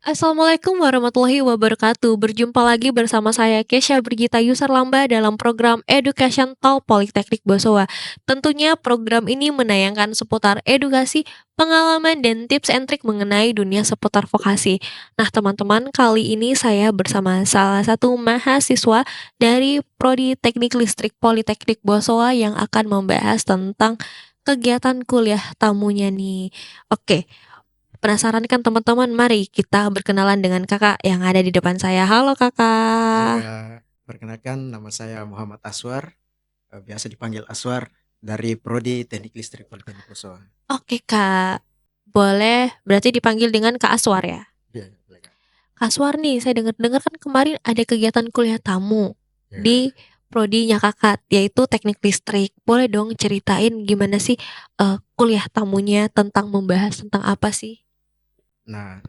Assalamualaikum warahmatullahi wabarakatuh. Berjumpa lagi bersama saya Kesha Brigita Yusarlamba dalam program Education Talk Politeknik Bosowa. Tentunya program ini menayangkan seputar edukasi, pengalaman, dan tips and trik mengenai dunia seputar vokasi. Nah, teman-teman, kali ini saya bersama salah satu mahasiswa dari Prodi Teknik Listrik Politeknik Bosowa yang akan membahas tentang kegiatan kuliah tamunya nih. Oke, penasaran kan teman-teman? Mari kita berkenalan dengan kakak yang ada di depan saya. Halo Halo kakak. Kak, perkenalkan nama saya Muhammad Aswar, biasa dipanggil Aswar dari Prodi Teknik Listrik Politeknik Usowa. Oke kak, boleh berarti dipanggil dengan Kak Aswar ya? Iya, boleh Kak. Kak Aswar nih, saya dengar-dengar kan kemarin ada kegiatan kuliah tamu Ya, di Kak. prodinya kakak, yaitu teknik listrik. Boleh dong ceritain gimana sih kuliah tamunya, tentang membahas tentang apa sih? Nah,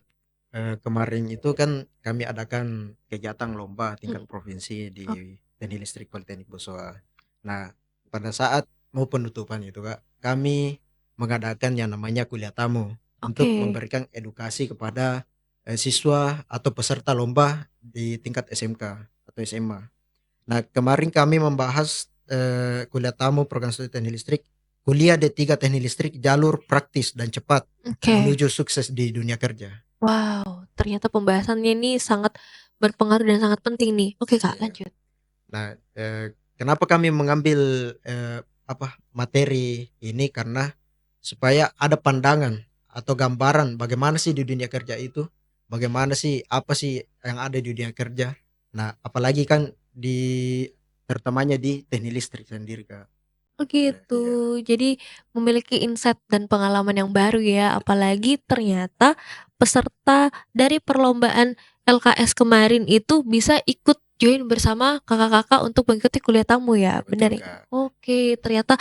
kemarin itu kan kami adakan kegiatan lomba tingkat Mm, provinsi o- di Teknik Listrik Politeknik Usowa. Nah, pada saat mau penutupan itu Kak, kami mengadakan yang namanya kuliah tamu untuk Oke, memberikan edukasi kepada siswa atau peserta lomba di tingkat SMK atau SMA. Nah, kemarin kami membahas kuliah tamu program studi teknik listrik, kuliah D3 teknik listrik, jalur praktis dan cepat oke. menuju sukses di dunia kerja. Wow, ternyata pembahasannya ini sangat berpengaruh dan sangat penting nih. Oke kak, Iya. lanjut. Nah, kenapa kami mengambil materi ini karena supaya ada pandangan atau gambaran bagaimana sih di dunia kerja itu, bagaimana sih apa sih yang ada di dunia kerja. Nah, apalagi kan terutamanya di teknik listrik sendiri Kak. Oh gitu. Iya. Jadi memiliki insight dan pengalaman yang baru ya. Apalagi ternyata peserta dari perlombaan LKS kemarin itu bisa ikut join bersama kakak-kakak untuk mengikuti kuliah tamu ya. Ya betul Benar ya? Kak. Oke, ternyata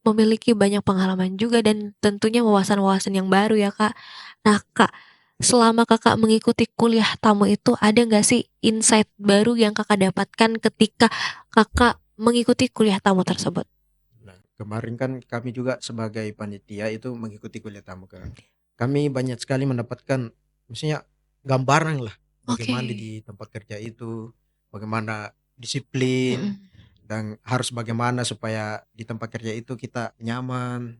memiliki banyak pengalaman juga dan tentunya wawasan-wawasan yang baru ya kak. Nah kak, selama kakak mengikuti kuliah tamu itu ada nggak sih insight baru yang kakak dapatkan ketika kakak mengikuti kuliah tamu tersebut? Nah, kemarin kan kami juga sebagai panitia itu mengikuti kuliah tamu Kak. Kami banyak sekali mendapatkan maksudnya gambaran lah Oke. bagaimana di tempat kerja itu, bagaimana disiplin Mhm. dan harus bagaimana supaya di tempat kerja itu kita nyaman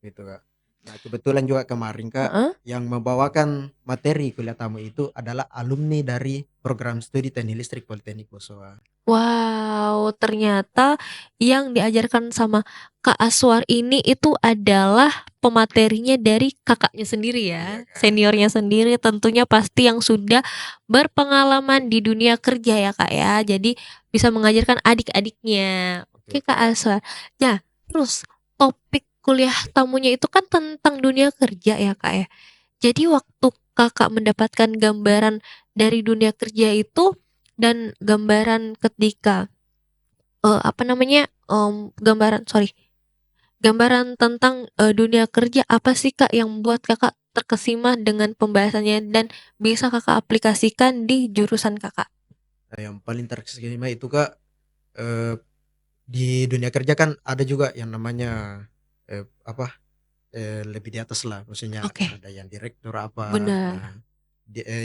gitu Kak. Nah, kebetulan juga kemarin Kak Heeh. yang membawakan materi kuliah tamu itu adalah alumni dari program studi teknik listrik Politeknik Bosowa. Wow, ternyata yang diajarkan sama Kak Aswar ini itu adalah pematerinya dari kakaknya sendiri Iya ya, Kak. seniornya sendiri tentunya pasti yang sudah berpengalaman di dunia kerja ya Kak ya, jadi bisa mengajarkan adik-adiknya. Oke Betul Kak Kak. Aswar. Nah, terus topik kuliah tamunya itu kan tentang dunia kerja ya Kak ya. Jadi waktu Kakak mendapatkan gambaran dari dunia kerja itu dan gambaran ketika, apa namanya, gambaran tentang, dunia kerja apa sih Kak yang membuat Kakak terkesima dengan pembahasannya dan bisa Kakak aplikasikan di jurusan Kakak? Nah, yang paling terkesima itu Kak, eh, di dunia kerja kan ada juga yang namanya apa lebih di atas lah, maksudnya Oke, ada yang direktur apa. benar. Nah,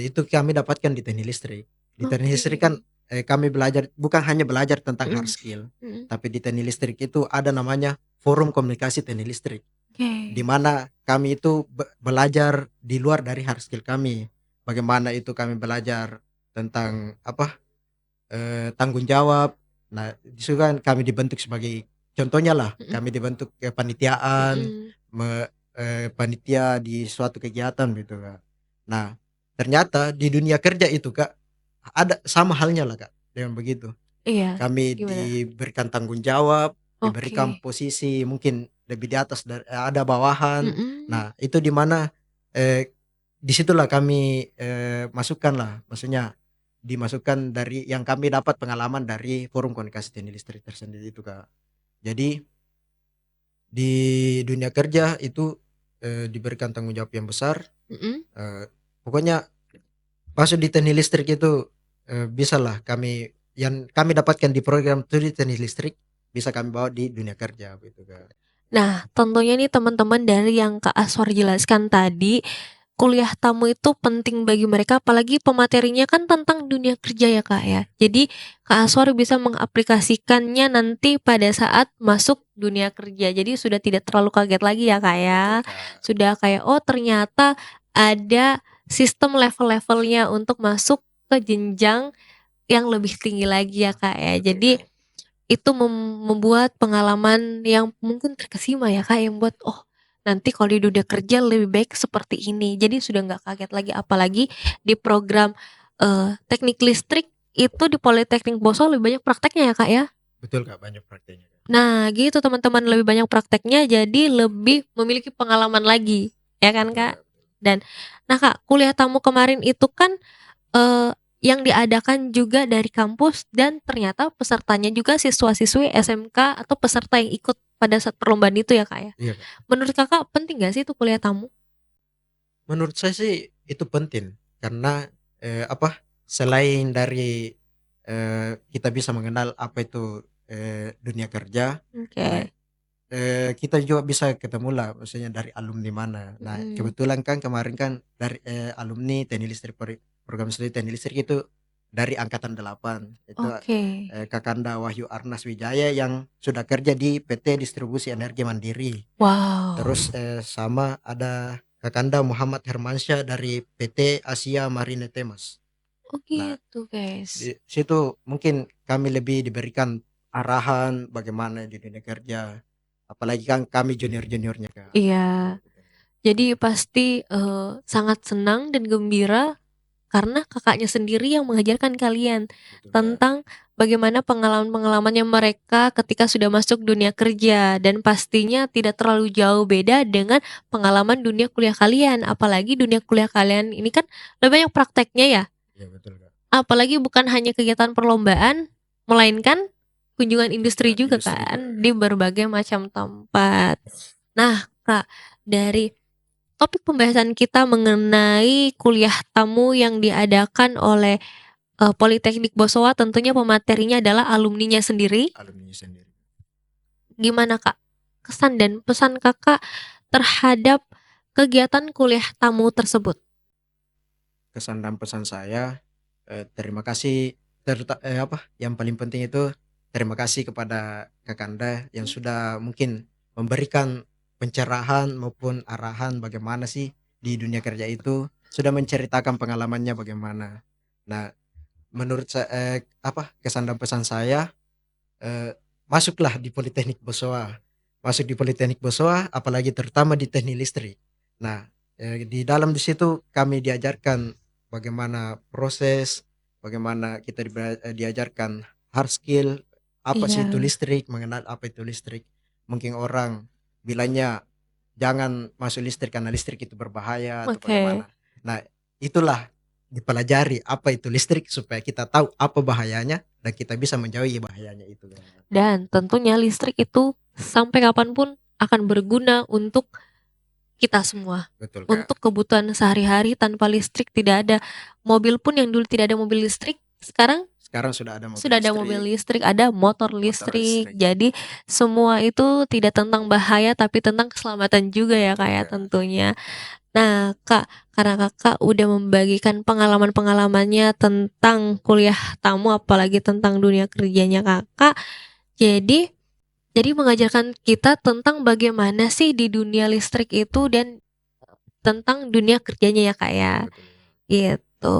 itu kami dapatkan di teknik listrik. Di teknik Oke. listrik kan kami belajar bukan hanya belajar tentang hard Mhm, skill, mhm. tapi di teknik listrik itu ada namanya forum komunikasi teknik listrik, di Oke. mana kami itu belajar di luar dari hard skill kami. Bagaimana itu kami belajar tentang apa tanggung jawab. Nah, di situ kan kami dibentuk sebagai contohnya lah, Mhm, kami dibentuk kepanitiaan, mhm. panitia di suatu kegiatan gitu Kak. Nah, ternyata di dunia kerja itu Kak ada sama halnya lah Kak dengan begitu. Iya, Kami gimana? diberikan tanggung jawab, diberikan Oke. posisi mungkin lebih di atas dari ada bawahan. Mhm. Nah, itu di mana eh, disitulah kami masukkan lah, maksudnya dimasukkan dari yang kami dapat pengalaman dari forum komunikasi teknik listrik tersendiri itu Kak. Jadi di dunia kerja itu diberikan tanggung jawab yang besar. Mhm. Pokoknya masuk di teknik listrik itu bisalah kami yang kami dapatkan di program studi teknik listrik bisa kami bawa di dunia kerja gitu Kak. Nah, tentunya nih teman-teman dari yang Kak Aswar jelaskan tadi, kuliah tamu itu penting bagi mereka, apalagi pematerinya kan tentang dunia kerja ya Kak ya. Jadi Kak Aswar bisa mengaplikasikannya nanti pada saat masuk dunia kerja. Jadi sudah tidak terlalu kaget lagi ya Kak ya. Betul, Kak. Sudah kayak oh ternyata ada sistem level-levelnya untuk masuk ke jenjang yang lebih tinggi lagi ya Kak ya. Betul, Jadi Kak. itu membuat pengalaman yang mungkin terkesima ya Kak, yang buat, "Oh, nanti kalau di dunia kerja lebih baik seperti ini." Jadi sudah nggak kaget lagi, apalagi di program, teknik listrik itu di Politeknik Boswa lebih banyak prakteknya ya Kak ya? Betul, Kak, banyak prakteknya, Kak. Nah gitu teman-teman, lebih banyak prakteknya jadi lebih memiliki pengalaman lagi, ya kan Betul, Kak? Kak, betul. Dan nah Kak, kuliah tamu kemarin itu kan yang diadakan juga dari kampus dan ternyata pesertanya juga siswa-siswi SMK atau peserta yang ikut pada saat perlombaan itu ya, Kak, ya. Iya, Kak. Menurut Kakak penting nggak sih itu kuliah tamu? Menurut saya sih itu penting karena, selain dari, kita bisa mengenal apa itu, dunia kerja. Nah, Oke. kita juga bisa ketemu lah maksudnya dari alumni mana. Nah, Mhm. kebetulan kan kemarin kan dari, alumni Teknik Listrik program studi Teknik Listrik itu dari angkatan 8 itu, Oke. Kakanda Wahyu Arnas Wijaya yang sudah kerja di PT Distribusi Energi Mandiri. Wow. Terus, sama ada Kakanda Muhammad Hermansyah dari PT Asia Marine Temas. Oh Nah, gitu, guys. di situ mungkin kami lebih diberikan arahan bagaimana di dunia kerja, apalagi kan kami junior-juniornya, Kak. Iya. Jadi pasti, sangat senang dan gembira karena Kakaknya sendiri yang mengajarkan kalian Betul, Kak. tentang bagaimana pengalaman-pengalamannya mereka ketika sudah masuk dunia kerja, dan pastinya tidak terlalu jauh beda dengan pengalaman dunia kuliah kalian. Apalagi dunia kuliah kalian ini kan lebih banyak prakteknya ya, Iya, betul, Kak. apalagi bukan hanya kegiatan perlombaan, melainkan kunjungan industri Kunjungan juga industri juga, kan Kak. di berbagai macam tempat. Nah Kak, dari topik pembahasan kita mengenai kuliah tamu yang diadakan oleh, Politeknik Boswa, tentunya pematerinya adalah alumninya sendiri. Alumni sendiri. Gimana Kak, kesan dan pesan Kakak terhadap kegiatan kuliah tamu tersebut? Kesan dan pesan saya, terima kasih yang paling penting itu terima kasih kepada Kakanda yang sudah mungkin memberikan pencerahan maupun arahan bagaimana sih di dunia kerja itu, sudah menceritakan pengalamannya bagaimana. Nah, menurut kesan dan pesan saya, eee, masuklah di Politeknik Boswa. Masuk di Politeknik Boswa, apalagi terutama di Teknik Listrik. Nah, di situ kami diajarkan bagaimana proses, bagaimana kita diajarkan hard skill, apa sih itu Iya. listrik, mengenal apa itu listrik. Mungkin orang bilangnya jangan masuk listrik karena listrik itu berbahaya atau Oke. bagaimana. Nah, itulah dipelajari apa itu listrik supaya kita tahu apa bahayanya dan kita bisa menjauhi bahayanya itu, Kak. Dan tentunya listrik itu sampai kapanpun akan berguna untuk kita semua. Betul, Kak. Untuk kebutuhan sehari-hari, tanpa listrik tidak ada mobil pun, yang dulu tidak ada mobil listrik, sekarang Sekarang sudah ada mobil sudah ada mobil listrik, listrik, ada motor motor listrik. listrik. Jadi semua itu tidak tentang bahaya tapi tentang keselamatan juga ya Kak Betul, ya Kak. tentunya. Nah Kak, karena Kakak udah membagikan pengalaman-pengalamannya tentang kuliah tamu, apalagi tentang dunia kerjanya Kakak, jadi mengajarkan kita tentang bagaimana sih di dunia listrik itu dan tentang dunia kerjanya ya Kak ya. Betul, Kak. Gitu.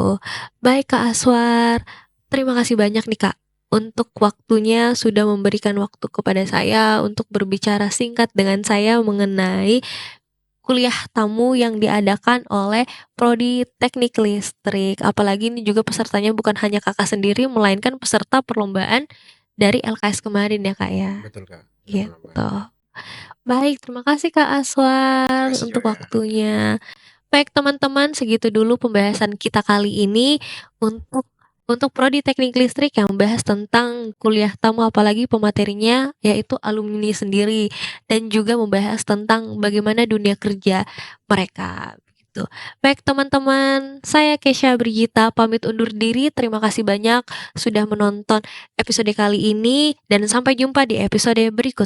Baik Kak Aswar, terima kasih banyak nih Kak untuk waktunya, sudah memberikan waktu kepada saya untuk berbicara singkat dengan saya mengenai kuliah tamu yang diadakan oleh Prodi Teknik Listrik. Apalagi ini juga pesertanya bukan hanya Kakak sendiri, melainkan peserta perlombaan dari LKS kemarin ya Kak ya. Betul, Kak. Betul, Kak. Gitu. Baik, terima kasih Kak Aswar Makasih untuk juga, Kak. waktunya. Baik teman-teman, segitu dulu pembahasan kita kali ini untuk prodi teknik listrik yang membahas tentang kuliah tamu, apalagi pematerinya yaitu alumni sendiri, dan juga membahas tentang bagaimana dunia kerja mereka gitu. Baik teman-teman, saya Kesha Brigita pamit undur diri. Terima kasih banyak sudah menonton episode kali ini dan sampai jumpa di episode berikut.